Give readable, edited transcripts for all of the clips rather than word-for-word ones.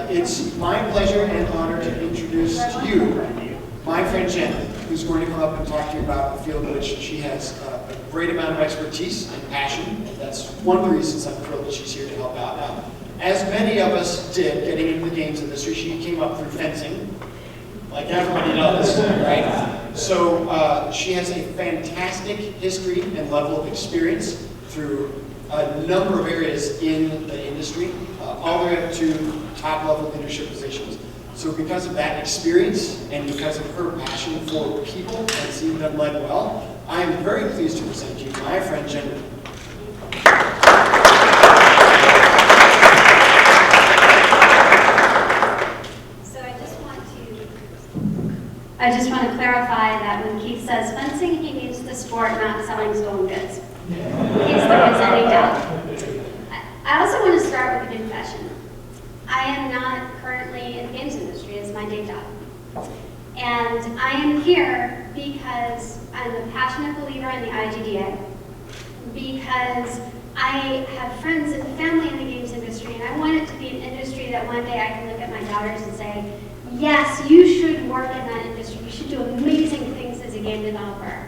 it's my pleasure and honor to introduce to you my friend Jen, who's going to come up and talk to you about a field in which she has a great amount of expertise and passion. That's one of the reasons I'm thrilled that she's here to help out. Now, as many of us did getting into the games industry, she came up through fencing, like everybody does, right? So she has a fantastic history and level of experience through a number of areas in the industry, all the way up to top-level leadership positions. So because of that experience and because of her passion for people and seeing them led well, I am very pleased to present to you my friend Jen. I just want to clarify that when Keith says fencing, he means the sport, not selling stolen goods. In case there is any doubt. I also want to start with a confession. I am not currently in the games industry as my day job. And I am here because I'm a passionate believer in the IGDA, because I have friends and family in the games industry, and I want it to be an industry that one day I can look at my daughters and say, yes, you should work in that industry. You should do amazing things as a game developer.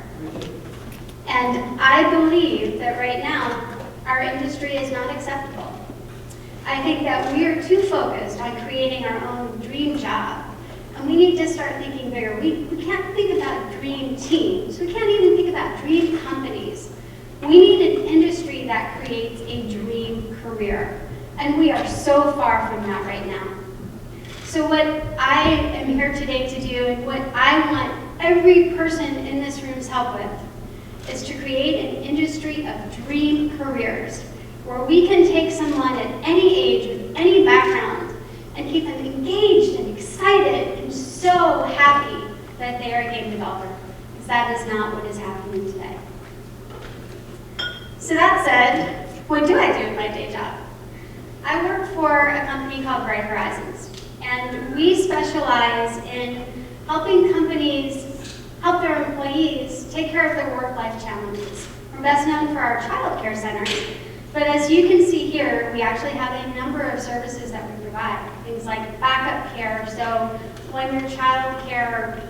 And I believe that right now, our industry is not acceptable. I think that we are too focused on creating our own dream job. And we need to start thinking bigger. We can't think about dream teams. We can't even think about dream companies. We need an industry that creates a dream career. And we are so far from that right now. So what I am here today to do, and what I want every person in this room's help with, is to create an industry of dream careers, where we can take someone at any age, with any background, and keep them engaged and excited and so happy that they are a game developer, because that is not what is happening today. So that said, what do I do in my day job? I work for a company called Bright Horizons. And we specialize in helping companies help their employees take care of their work-life challenges. We're best known for our child care centers, but as you can see here, we actually have a number of services that we provide. Things like backup care, so when your child care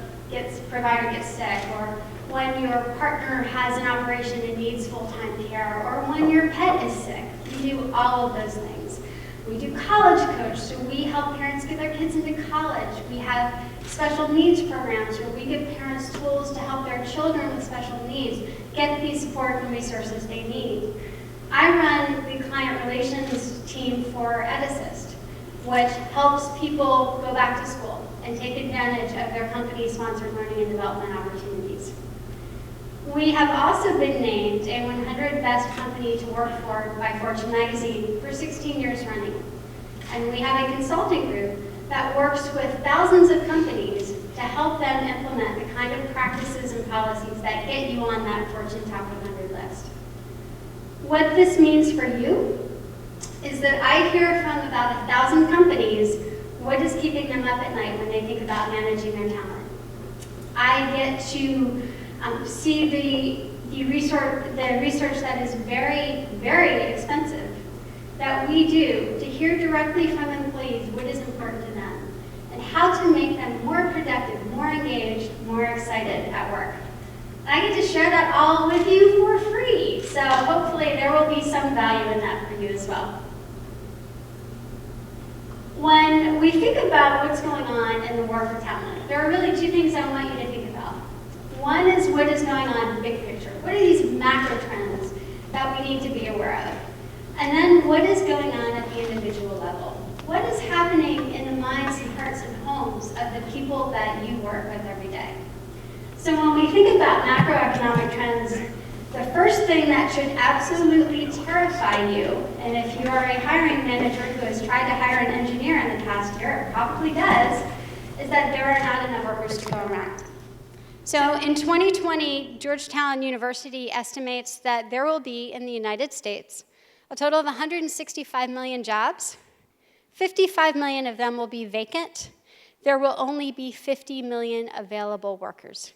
provider gets sick, or when your partner has an operation and needs full-time care, or when your pet is sick. We do all of those things. We do college coach, so we help parents get their kids into college. We have special needs programs where we give parents tools to help their children with special needs get the support and resources they need. I run the client relations team for EdAssist, which helps people go back to school and take advantage of their company-sponsored learning and development opportunities. We have also been named a 100 Best Company to Work For by Fortune magazine for 16 years running. And we have a consulting group that works with thousands of companies to help them implement the kind of practices and policies that get you on that Fortune Top 100 list. What this means for you is that I hear from about 1,000 companies what is keeping them up at night when they think about managing their talent. I get to see the research that is very, very expensive that we do to hear directly from employees what is important to them and how to make them more productive, more engaged, more excited at work. I get to share that all with you for free, so hopefully there will be some value in that for you as well. When we think about what's going on in the war for talent, there are really two things I want you to think about. One is what is going on in the big picture. What are these macro trends that we need to be aware of? And then what is going on at the individual level? What is happening in the minds and hearts and homes of the people that you work with every day? So when we think about macroeconomic trends, the first thing that should absolutely terrify you, and if you are a hiring manager who has tried to hire an engineer in the past year, it probably does, is that there are not enough workers to go around. So in 2020, Georgetown University estimates that there will be in the United States a total of 165 million jobs. 55 million of them will be vacant. There will only be 50 million available workers.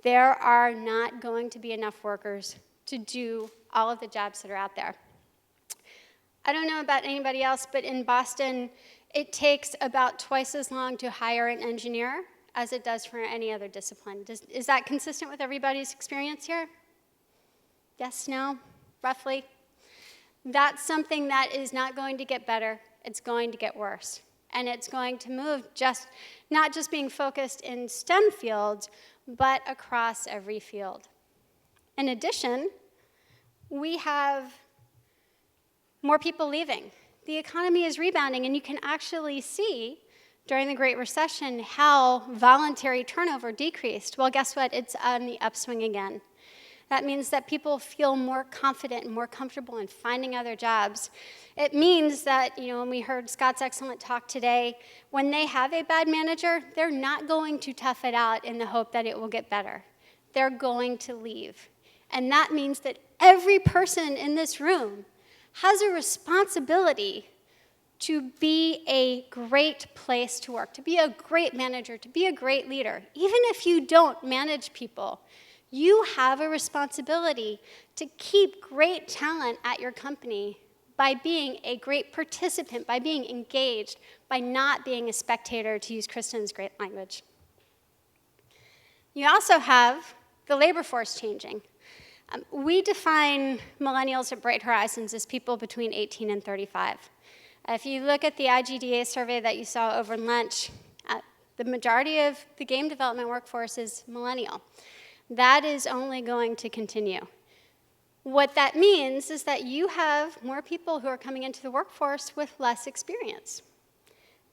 There are not going to be enough workers to do all of the jobs that are out there. I don't know about anybody else, but in Boston, it takes about twice as long to hire an engineer as it does for any other discipline. Is that consistent with everybody's experience here? Yes, no, roughly? That's something that is not going to get better, it's going to get worse. And it's going to move not just being focused in STEM fields, but across every field. In addition, we have more people leaving. The economy is rebounding, and you can actually see during the Great Recession how voluntary turnover decreased. Well, guess what? It's on the upswing again. That means that people feel more confident and more comfortable in finding other jobs. It means that, when we heard Scott's excellent talk today, when they have a bad manager, they're not going to tough it out in the hope that it will get better. They're going to leave. And that means that every person in this room has a responsibility to be a great place to work, to be a great manager, to be a great leader. Even if you don't manage people, you have a responsibility to keep great talent at your company by being a great participant, by being engaged, by not being a spectator, to use Kristen's great language. You also have the labor force changing. We define millennials at Bright Horizons as people between 18 and 35. If you look at the IGDA survey that you saw over lunch, the majority of the game development workforce is millennial. That is only going to continue. What that means is that you have more people who are coming into the workforce with less experience.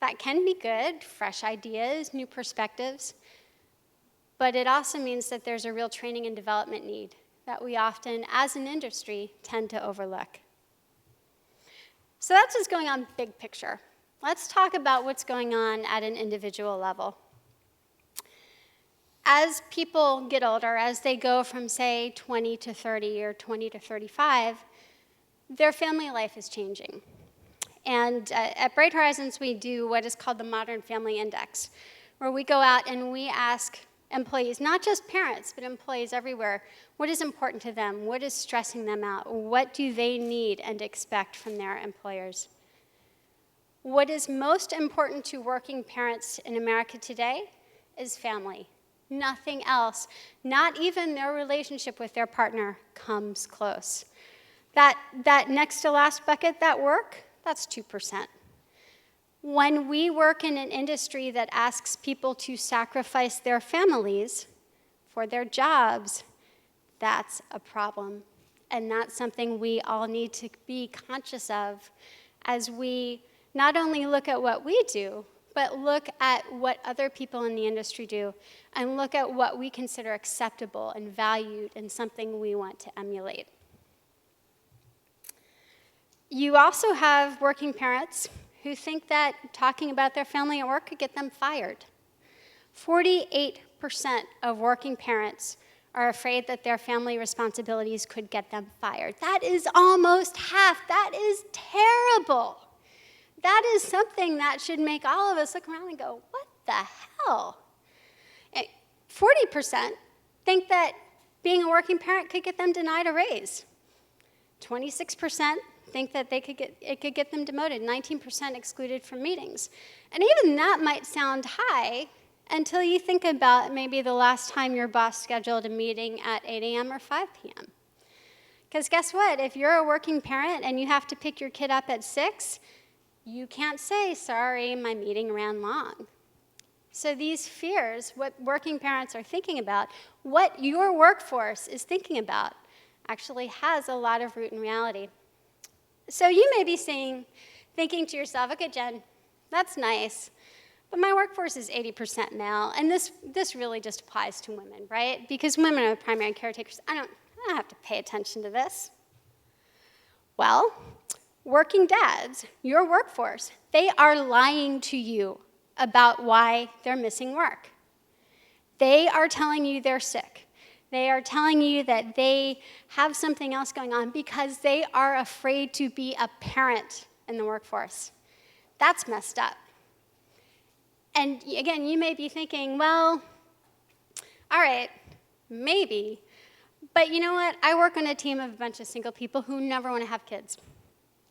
That can be good, fresh ideas, new perspectives, but it also means that there's a real training and development need that we often, as an industry, tend to overlook. So that's what's going on big picture. Let's talk about what's going on at an individual level. As people get older, as they go from, say, 20 to 30 or 20 to 35, their family life is changing. And at Bright Horizons, we do what is called the Modern Family Index, where we go out and we ask employees, not just parents, but employees everywhere, what is important to them? What is stressing them out? What do they need and expect from their employers? What is most important to working parents in America today is family. Nothing else, not even their relationship with their partner, comes close. That next to last bucket, that work, that's 2%. When we work in an industry that asks people to sacrifice their families for their jobs, that's a problem. And that's something we all need to be conscious of as we not only look at what we do, but look at what other people in the industry do and look at what we consider acceptable and valued and something we want to emulate. You also have working parents who think that talking about their family at work could get them fired. 48% of working parents are afraid that their family responsibilities could get them fired. That is almost half. That is terrible. That is something that should make all of us look around and go, what the hell? 40% think that being a working parent could get them denied a raise. 26% think that it could get them demoted. 19% excluded from meetings. And even that might sound high until you think about maybe the last time your boss scheduled a meeting at 8 a.m. or 5 p.m. Because guess what? If you're a working parent and you have to pick your kid up at 6, you can't say, sorry, my meeting ran long. So these fears, what working parents are thinking about, what your workforce is thinking about, actually has a lot of root in reality. So you may be thinking to yourself, okay, Jen, that's nice, but my workforce is 80% male, and this really just applies to women, right? Because women are the primary caretakers. I don't have to pay attention to this. Well, working dads, your workforce, they are lying to you about why they're missing work. They are telling you they're sick. They are telling you that they have something else going on because they are afraid to be a parent in the workforce. That's messed up. And again, you may be thinking, well, all right, maybe, but you know what? I work on a team of a bunch of single people who never want to have kids.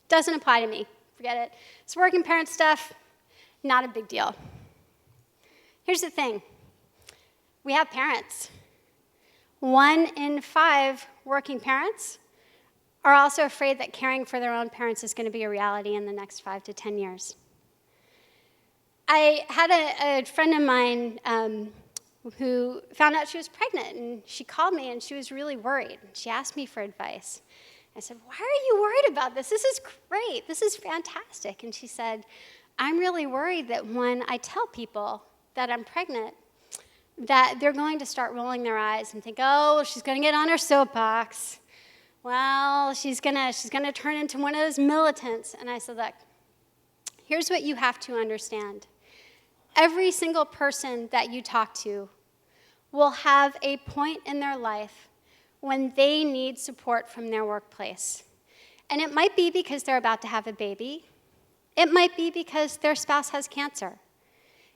Doesn't apply to me. Forget it. It's working parent stuff. Not a big deal. Here's the thing. We have parents. 1 in 5 working parents are also afraid that caring for their own parents is going to be a reality in the next 5 to 10 years. I had a friend of mine who found out she was pregnant, and she called me, and she was really worried. She asked me for advice. I said, "Why are you worried about this? This is great. This is fantastic." And she said, "I'm really worried that when I tell people that I'm pregnant, that they're going to start rolling their eyes and think, oh, well, she's going to get on her soapbox. Well, she's gonna turn into one of those militants." And I said, "Look, here's what you have to understand. Every single person that you talk to will have a point in their life when they need support from their workplace. And it might be because they're about to have a baby. It might be because their spouse has cancer.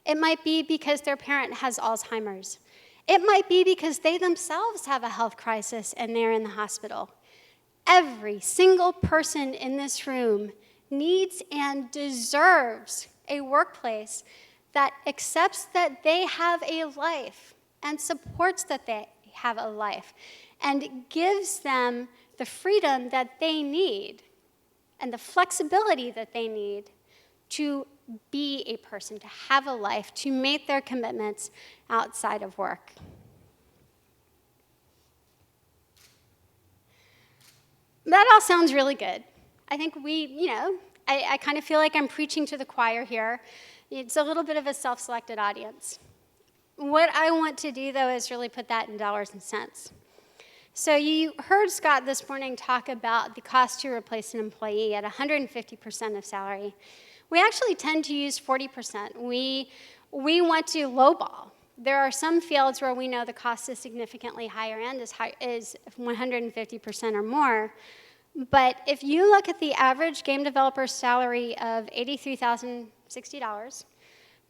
It might be because their parent has Alzheimer's. It might be because they themselves have a health crisis and they're in the hospital. Every single person in this room needs and deserves a workplace that accepts that they have a life and supports that they have a life and gives them the freedom that they need and the flexibility that they need to be a person, to have a life, to make their commitments outside of work." That all sounds really good. I think I kind of feel like I'm preaching to the choir here. It's a little bit of a self-selected audience. What I want to do, though, is really put that in dollars and cents. So you heard Scott this morning talk about the cost to replace an employee at 150% of salary. We actually tend to use 40%. We want to lowball. There are some fields where we know the cost is significantly higher and is 150% or more. But if you look at the average game developer salary of $83,060,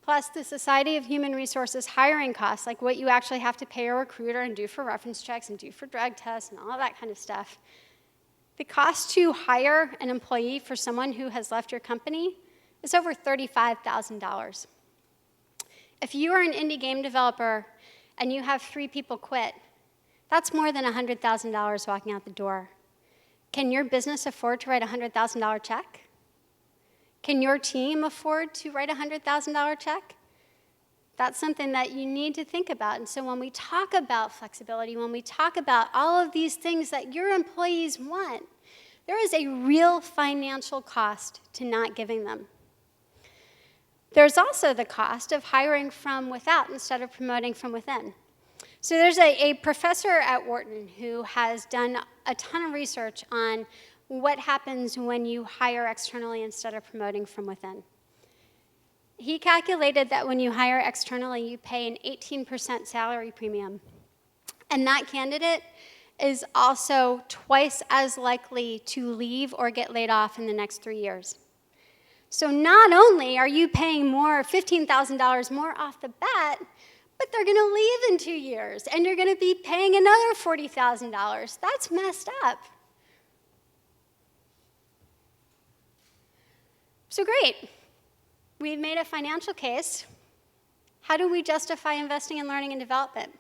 plus the Society of Human Resources hiring costs, like what you actually have to pay a recruiter and do for reference checks and do for drug tests and all that kind of stuff, the cost to hire an employee for someone who has left your company is over $35,000. If you are an indie game developer and you have 3 people quit, that's more than $100,000 walking out the door. Can your business afford to write a $100,000 check? Can your team afford to write a $100,000 check? That's something that you need to think about. And so when we talk about flexibility, when we talk about all of these things that your employees want, there is a real financial cost to not giving them. There's also the cost of hiring from without instead of promoting from within. So there's a professor at Wharton who has done a ton of research on what happens when you hire externally instead of promoting from within. He calculated that when you hire externally, you pay an 18% salary premium. And that candidate is also twice as likely to leave or get laid off in the next 3 years. So not only are you paying more, $15,000 more off the bat, but they're going to leave in 2 years, and you're going to be paying another $40,000. That's messed up. So great. We've made a financial case. How do we justify investing in learning and development?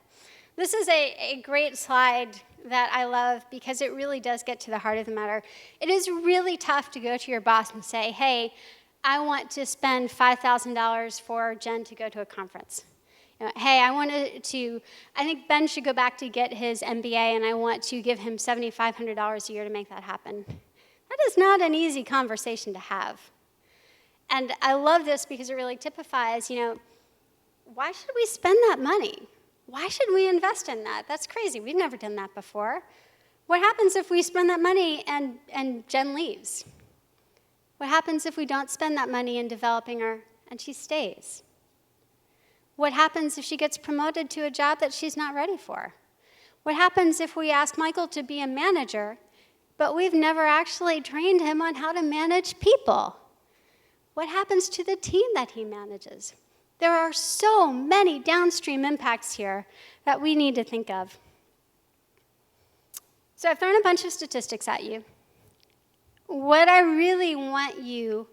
This is a great slide that I love because it really does get to the heart of the matter. It is really tough to go to your boss and say, hey, I want to spend $5,000 for Jen to go to a conference. Hey, I think Ben should go back to get his MBA, and I want to give him $7,500 a year to make that happen. That is not an easy conversation to have. And I love this because it really typifies, why should we spend that money? Why should we invest in that? That's crazy. We've never done that before. What happens if we spend that money and Jen leaves? What happens if we don't spend that money in developing her and she stays? What happens if she gets promoted to a job that she's not ready for? What happens if we ask Michael to be a manager, but we've never actually trained him on how to manage people? What happens to the team that he manages? There are so many downstream impacts here that we need to think of. So I've thrown a bunch of statistics at you. What I really want you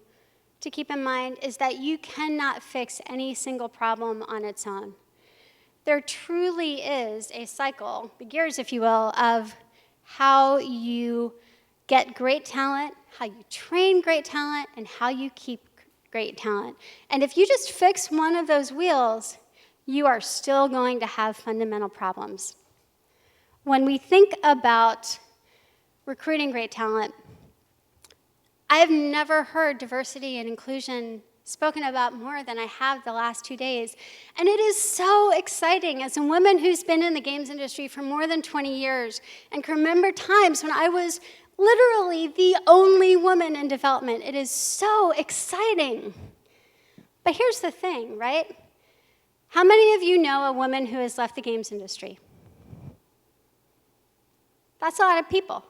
to keep in mind is that you cannot fix any single problem on its own. There truly is a cycle, the gears, if you will, of how you get great talent, how you train great talent, and how you keep great talent. And if you just fix one of those wheels, you are still going to have fundamental problems. When we think about recruiting great talent, I have never heard diversity and inclusion spoken about more than I have the last 2 days. And it is so exciting as a woman who's been in the games industry for more than 20 years and can remember times when I was literally the only woman in development. It is so exciting. But here's the thing, right? How many of you know a woman who has left the games industry? That's a lot of people.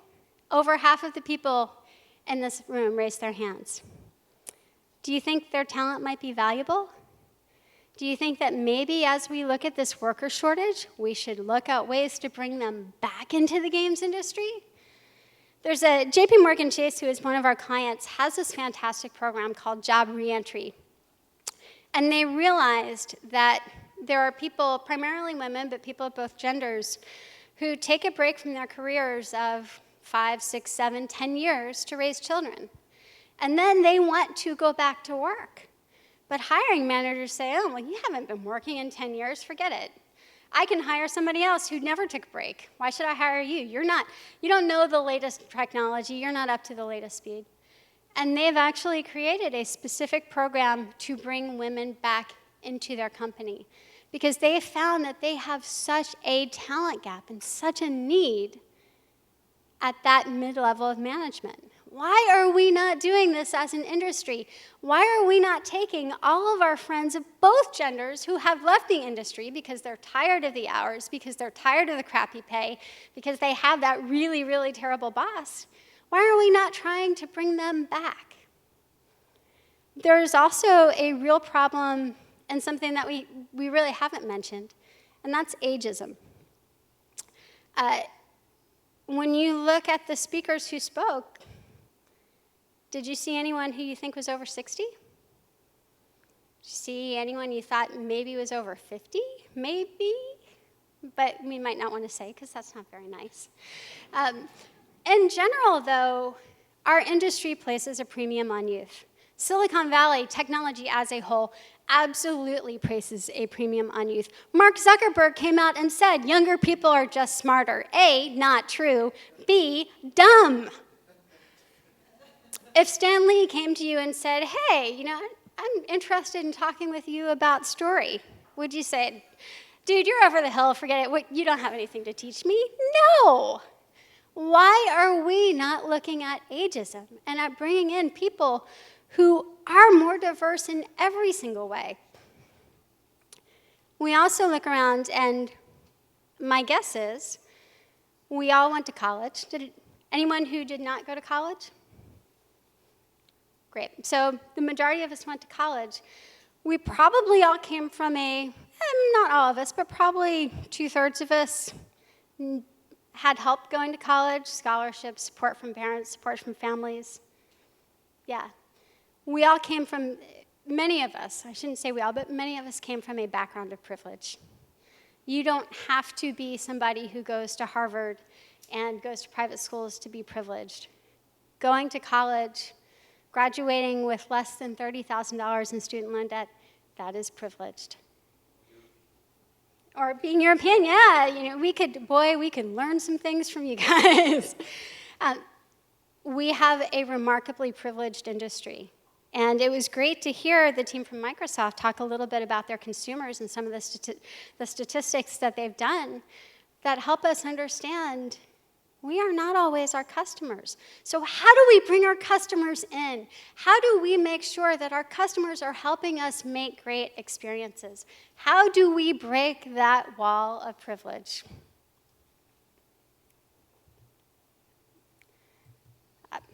Over half of the people in this room raised their hands. Do you think their talent might be valuable? Do you think that maybe as we look at this worker shortage, we should look at ways to bring them back into the games industry? There's a JP Morgan Chase, who is one of our clients, has this fantastic program called Job Reentry. And they realized that there are people, primarily women, but people of both genders, who take a break from their careers of 5, 6, 7, 10 years to raise children. And then they want to go back to work. But hiring managers say, oh, well, you haven't been working in 10 years, forget it. I can hire somebody else who never took a break. Why should I hire you? You don't know the latest technology, you're not up to the latest speed. And they've actually created a specific program to bring women back into their company because they found that they have such a talent gap and such a need at that mid-level of management. Why are we not doing this as an industry? Why are we not taking all of our friends of both genders who have left the industry because they're tired of the hours, because they're tired of the crappy pay, because they have that really, really terrible boss? Why are we not trying to bring them back? There's also a real problem and something that we really haven't mentioned, and that's ageism. When you look at the speakers who spoke, did you see anyone who you think was over 60? Did you see anyone you thought maybe was over 50? Maybe? But we might not want to say because that's not very nice. In general, though, our industry places a premium on youth. Silicon Valley, technology as a whole, absolutely places a premium on youth. Mark Zuckerberg came out and said, younger people are just smarter. A, not true. B, dumb. If Stan Lee came to you and said, hey, I'm interested in talking with you about story, would you say, dude, you're over the hill, forget it, you don't have anything to teach me? No. Why are we not looking at ageism and at bringing in people who are more diverse in every single way? We also look around, and my guess is we all went to college. Anyone who did not go to college? Great. So the majority of us went to college. We probably all came from not all of us, but probably 2/3 of us had help going to college, scholarships, support from parents, support from families. Yeah. We all came from, many of us, I shouldn't say we all, but many of us came from a background of privilege. You don't have to be somebody who goes to Harvard and goes to private schools to be privileged. Going to college, graduating with less than $30,000 in student loan debt, that is privileged. Or being European, yeah, we could learn some things from you guys. We have a remarkably privileged industry. And it was great to hear the team from Microsoft talk a little bit about their consumers and some of the statistics that they've done that help us understand we are not always our customers. So how do we bring our customers in? How do we make sure that our customers are helping us make great experiences? How do we break that wall of privilege?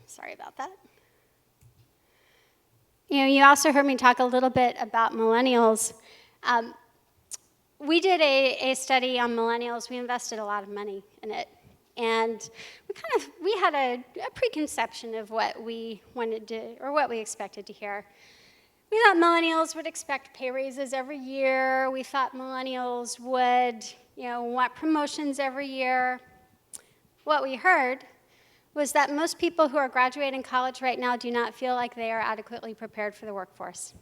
Sorry about that. You also heard me talk a little bit about millennials. We did a study on millennials. We invested a lot of money in it. and we had a preconception of what we wanted to, or what we expected to hear. We thought millennials would expect pay raises every year. We thought millennials would, want promotions every year. What we heard was that most people who are graduating college right now do not feel like they are adequately prepared for the workforce.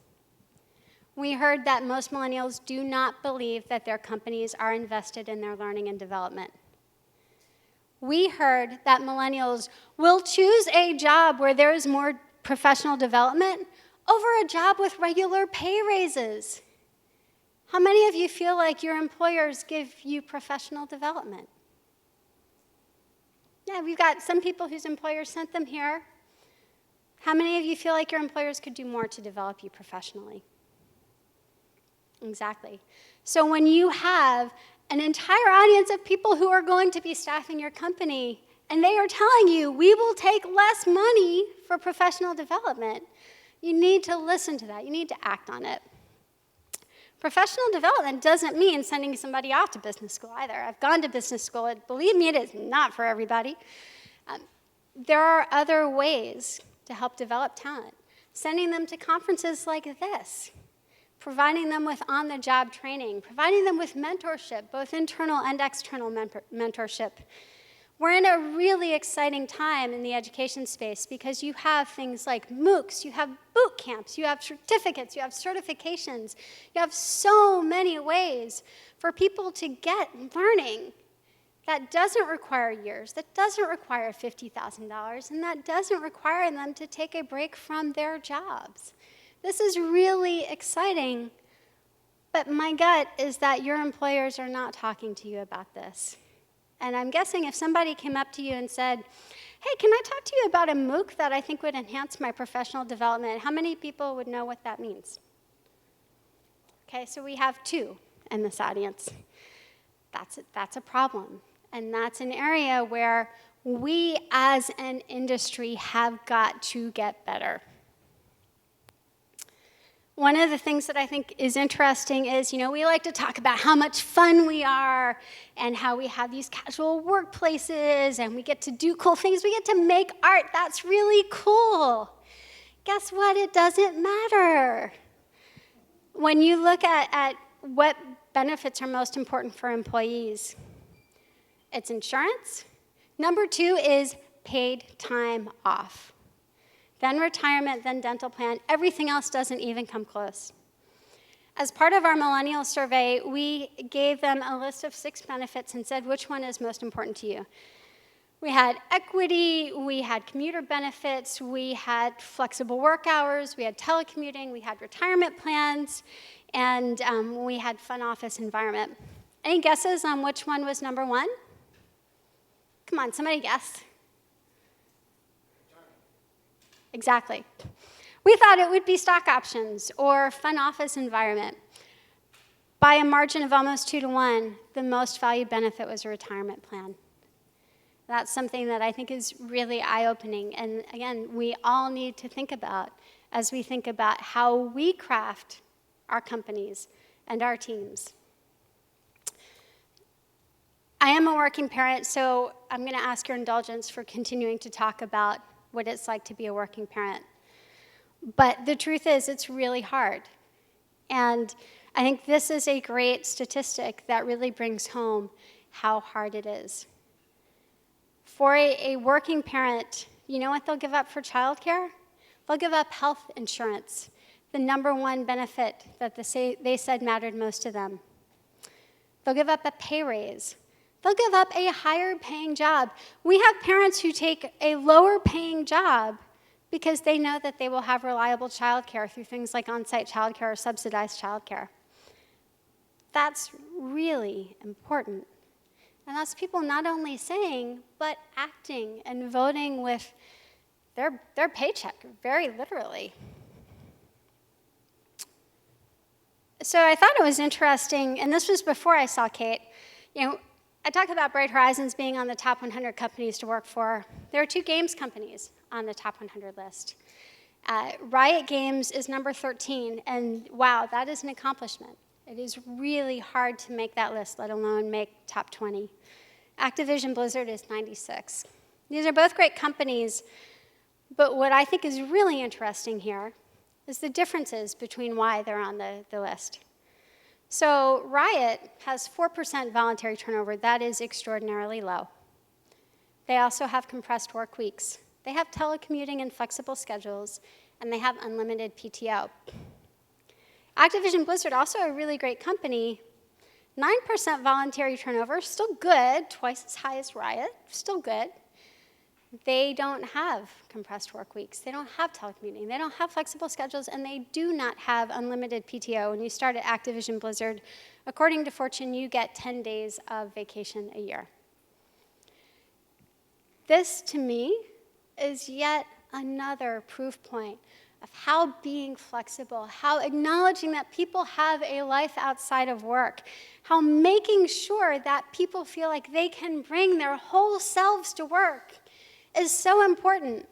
We heard that most millennials do not believe that their companies are invested in their learning and development. We heard that millennials will choose a job where there is more professional development over a job with regular pay raises. How many of you feel like your employers give you professional development? Yeah, we've got some people whose employers sent them here. How many of you feel like your employers could do more to develop you professionally? Exactly. So when you have an entire audience of people who are going to be staffing your company, and they are telling you, we will take less money for professional development, you need to listen to that. You need to act on it. Professional development doesn't mean sending somebody off to business school either. I've gone to business school. Believe me, it is not for everybody. There are other ways to help develop talent. Sending them to conferences like this, providing them with on-the-job training, providing them with mentorship, both internal and external mentorship. We're in a really exciting time in the education space because you have things like MOOCs, you have boot camps, you have certificates, you have certifications. You have so many ways for people to get learning that doesn't require years, that doesn't require $50,000, and that doesn't require them to take a break from their jobs. This is really exciting, but my gut is that your employers are not talking to you about this. And I'm guessing if somebody came up to you and said, hey, can I talk to you about a MOOC that I think would enhance my professional development? How many people would know what that means? Okay, so we have 2 in this audience. That's a problem. And that's an area where we as an industry have got to get better. One of the things that I think is interesting is, we like to talk about how much fun we are and how we have these casual workplaces and we get to do cool things. We get to make art. That's really cool. Guess what? It doesn't matter. When you look at what benefits are most important for employees, it's insurance. Number 2 is paid time off. Then retirement, then dental plan. Everything else doesn't even come close. As part of our Millennial survey, we gave them a list of 6 benefits and said, which one is most important to you? We had equity, we had commuter benefits, we had flexible work hours, we had telecommuting, we had retirement plans, and we had fun office environment. Any guesses on which one was number 1? Come on, somebody guess. Exactly. We thought it would be stock options or fun office environment. By a margin of almost 2 to 1, the most valued benefit was a retirement plan. That's something that I think is really eye-opening. And again, we all need to think about as we think about how we craft our companies and our teams. I am a working parent, so I'm going to ask your indulgence for continuing to talk about what it's like to be a working parent. But the truth is, it's really hard. And I think this is a great statistic that really brings home how hard it is. For a working parent, you know what they'll give up for childcare? They'll give up health insurance, the number 1 benefit that they said mattered most to them. They'll give up a pay raise. They'll give up a higher paying job. We have parents who take a lower paying job because they know that they will have reliable childcare through things like on-site childcare or subsidized childcare. That's really important. And that's people not only saying, but acting and voting with their paycheck, very literally. So I thought it was interesting, and this was before I saw Kate. I talked about Bright Horizons being on the top 100 companies to work for. There are 2 games companies on the top 100 list. Riot Games is number 13, and wow, that is an accomplishment. It is really hard to make that list, let alone make top 20. Activision Blizzard is 96. These are both great companies, but what I think is really interesting here is the differences between why they're on the list. So Riot has 4% voluntary turnover. That is extraordinarily low. They also have compressed work weeks. They have telecommuting and flexible schedules, and they have unlimited PTO. Activision Blizzard, also a really great company, 9% voluntary turnover, still good, twice as high as Riot, still good. They don't have compressed work weeks. They don't have telecommuting. They don't have flexible schedules, and they do not have unlimited PTO. When you start at Activision Blizzard, according to Fortune, you get 10 days of vacation a year. This, to me, is yet another proof point of how being flexible, how acknowledging that people have a life outside of work, how making sure that people feel like they can bring their whole selves to work is so important.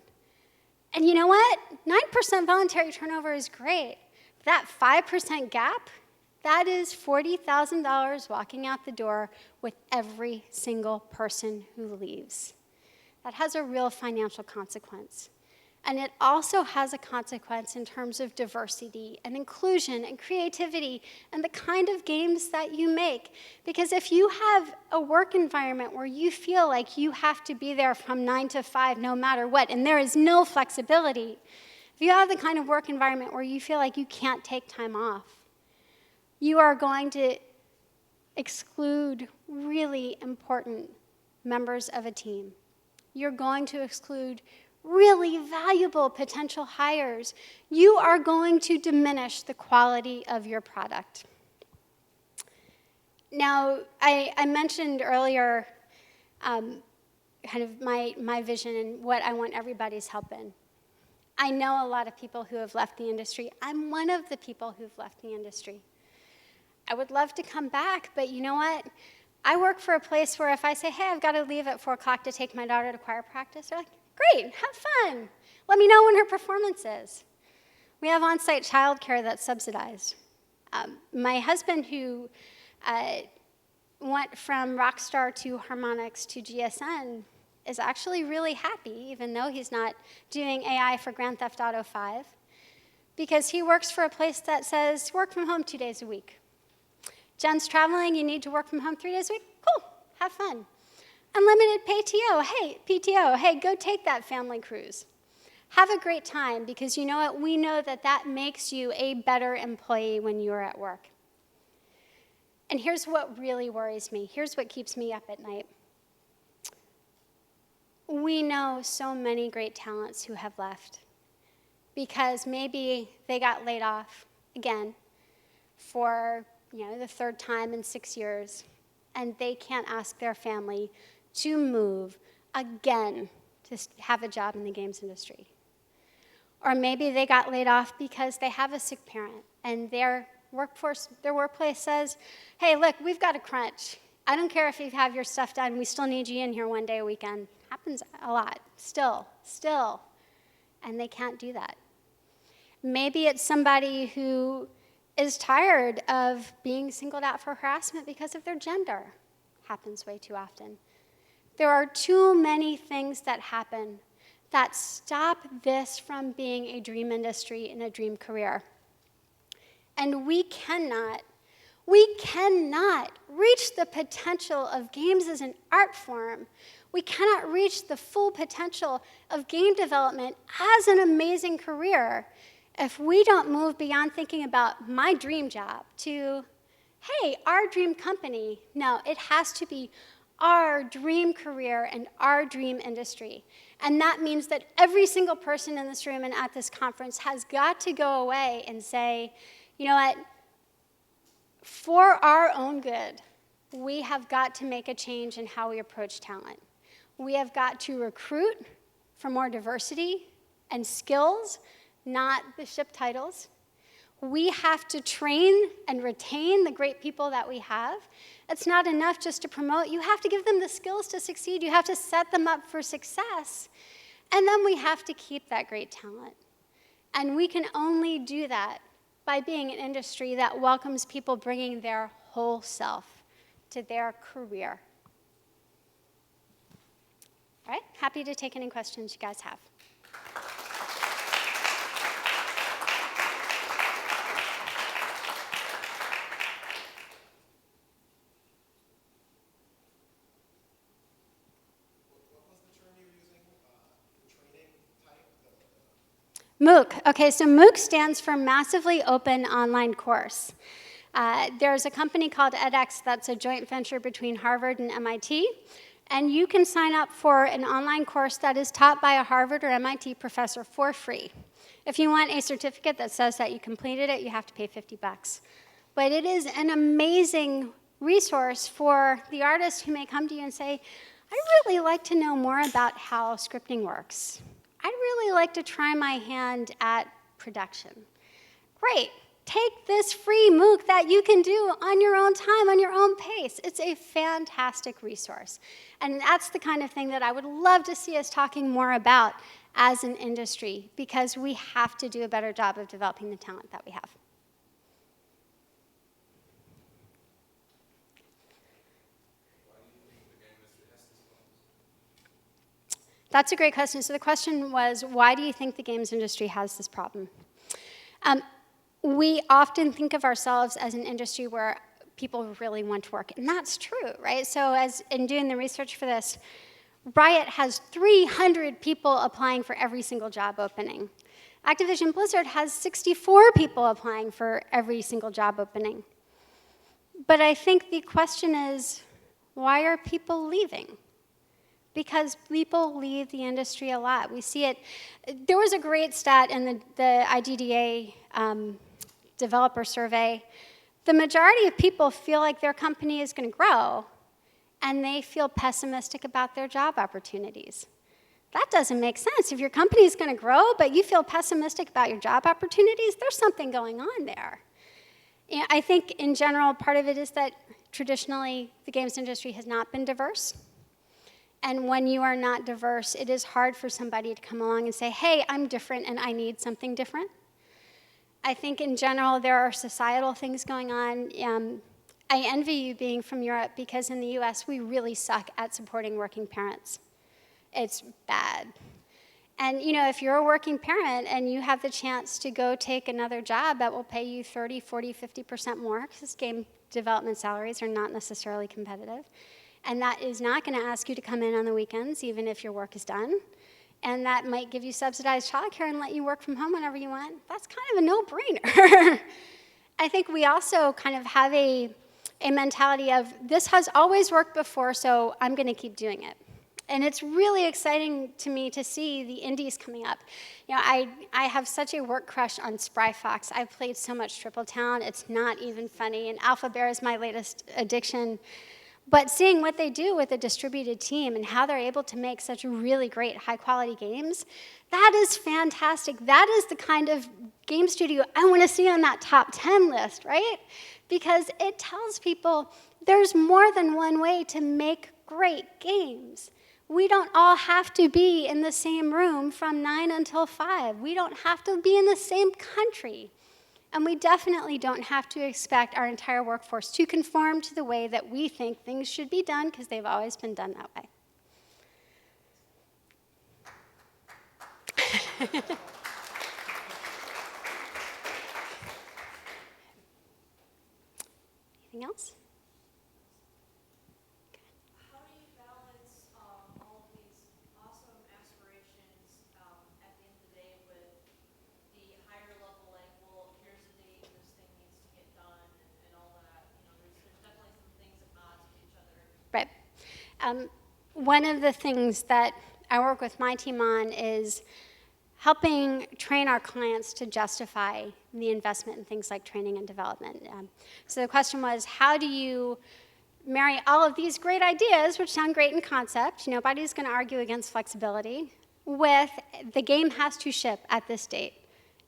And you know what? 9% voluntary turnover is great. That 5% gap, that is $40,000 walking out the door with every single person who leaves. That has a real financial consequence. And it also has a consequence in terms of diversity and inclusion and creativity and the kind of games that you make. Because if you have a work environment where you feel like you have to be there from 9 to 5 no matter what, and there is no flexibility, if you have the kind of work environment where you feel like you can't take time off, you are going to exclude really important members of a team. You're going to exclude really valuable potential hires. You are going to diminish the quality of your product. Now, I mentioned earlier kind of my vision and what I want everybody's help in. I know a lot of people who have left the industry. I'm one of the people who've left the industry. I would love to come back, but you know what? I work for a place where if I say, hey, I've got to leave at 4 o'clock to take my daughter to choir practice, they're like, great, have fun. Let me know when her performance is. We have on-site childcare that's subsidized. My husband, who went from Rockstar to Harmonix to GSN, is actually really happy, even though he's not doing AI for Grand Theft Auto 5, because he works for a place that says work from home 2 days a week. Jen's traveling, you need to work from home 3 days a week? Cool, have fun. Unlimited PTO, hey, go take that family cruise. Have a great time, because you know what? We know that that makes you a better employee when you're at work. And here's what really worries me. Here's what keeps me up at night. We know so many great talents who have left because maybe they got laid off again for the 3rd time in 6 years, and they can't ask their family to move again to have a job in the games industry. Or maybe they got laid off because they have a sick parent and their workplace says, hey, look, we've got a crunch. I don't care if you have your stuff done, we still need you in here 1 day a weekend. Happens a lot, still. And they can't do that. Maybe it's somebody who is tired of being singled out for harassment because of their gender. Happens way too often. There are too many things that happen that stop this from being a dream industry and a dream career. And we cannot reach the potential of games as an art form. We cannot reach the full potential of game development as an amazing career if we don't move beyond thinking about my dream job to, hey, our dream company. No, it has to be our dream career and our dream industry. And that means that every single person in this room and at this conference has got to go away and say, you know what, for our own good, we have got to make a change in how we approach talent. We have got to recruit for more diversity and skills, not the ship titles. We have to train and retain the great people that we have. It's not enough just to promote. You have to give them the skills to succeed. You have to set them up for success. And then we have to keep that great talent. And we can only do that by being an industry that welcomes people bringing their whole self to their career. All right, happy to take any questions you guys have. MOOC. Okay, so MOOC stands for Massively Open Online Course. There's a company called edX that's a joint venture between Harvard and MIT, and you can sign up for an online course that is taught by a Harvard or MIT professor for free. If you want a certificate that says that you completed it, you have to pay $50. But it is an amazing resource for the artist who may come to you and say, I'd really like to know more about how scripting works. I'd really like to try my hand at production. Great. Take this free MOOC that you can do on your own time, on your own pace. It's a fantastic resource. And that's the kind of thing that I would love to see us talking more about as an industry, because we have to do a better job of developing the talent that we have. That's a great question. So the question was, why do you think the games industry has this problem? We often think of ourselves as an industry where people really want to work, and that's true, right? So as in doing the research for this, Riot has 300 people applying for every single job opening. Activision Blizzard has 64 people applying for every single job opening. But I think the question is, why are people leaving? Because people leave the industry a lot. We see it. There was a great stat in the IGDA developer survey. The majority of people feel like their company is going to grow, and they feel pessimistic about their job opportunities. That doesn't make sense. If your company is going to grow, but you feel pessimistic about your job opportunities, there's something going on there. And I think, in general, part of it is that traditionally the games industry has not been diverse. And when you are not diverse, it is hard for somebody to come along and say, hey, I'm different and I need something different. I think in general there are societal things going on. I envy you being from Europe, because in the US we really suck at supporting working parents. It's bad. And if you're a working parent and you have the chance to go take another job that will pay you 30, 40, 50% more, because game development salaries are not necessarily competitive, and that is not going to ask you to come in on the weekends, even if your work is done. And that might give you subsidized childcare and let you work from home whenever you want. That's kind of a no-brainer. I think we also kind of have a mentality of, this has always worked before, so I'm going to keep doing it. And it's really exciting to me to see the indies coming up. I have such a work crush on Spry Fox. I've played so much Triple Town, it's not even funny. And Alpha Bear is my latest addiction. But seeing what they do with a distributed team and how they're able to make such really great, high-quality games, that is fantastic. That is the kind of game studio I want to see on that top 10 list, right? Because it tells people there's more than one way to make great games. We don't all have to be in the same room from 9 until 5. We don't have to be in the same country. And we definitely don't have to expect our entire workforce to conform to the way that we think things should be done, because they've always been done that way. Anything else? How do you balance all of these awesome aspirations at the end of the day with the higher level, like, well, here's the date, this thing needs to get done, and all that? There's definitely some things at odds with each other. Right. One of the things that I work with my team on is helping train our clients to justify the investment in things like training and development. So the question was, how do you marry all of these great ideas, which sound great in concept, nobody's going to argue against flexibility, with the game has to ship at this date,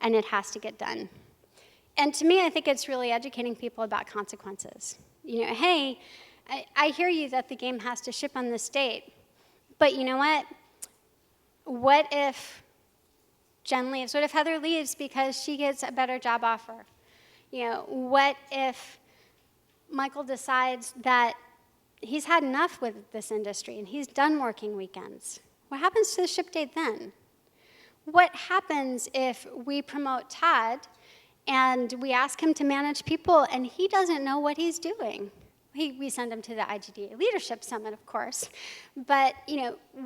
and it has to get done. And to me, I think it's really educating people about consequences. Hey, I hear you that the game has to ship on this date, but you know what? What if Jen leaves? What if Heather leaves because she gets a better job offer? What if Michael decides that he's had enough with this industry and he's done working weekends? What happens to the ship date then? What happens if we promote Todd and we ask him to manage people and he doesn't know what he's doing? We send him to the IGDA Leadership Summit, of course. But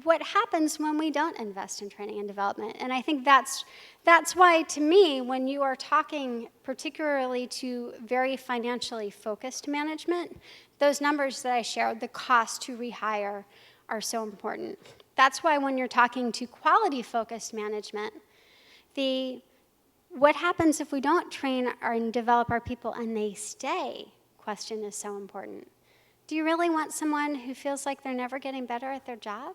what happens when we don't invest in training and development? And I think that's why, to me, when you are talking particularly to very financially focused management, those numbers that I shared, the cost to rehire, are so important. That's why when you're talking to quality-focused management, what happens if we don't train and develop our people and they stay question is so important. Do you really want someone who feels like they're never getting better at their job?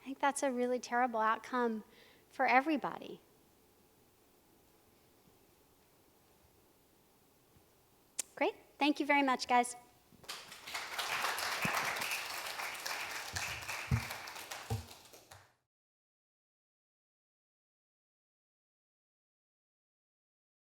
I think that's a really terrible outcome for everybody. Great. Thank you very much, guys.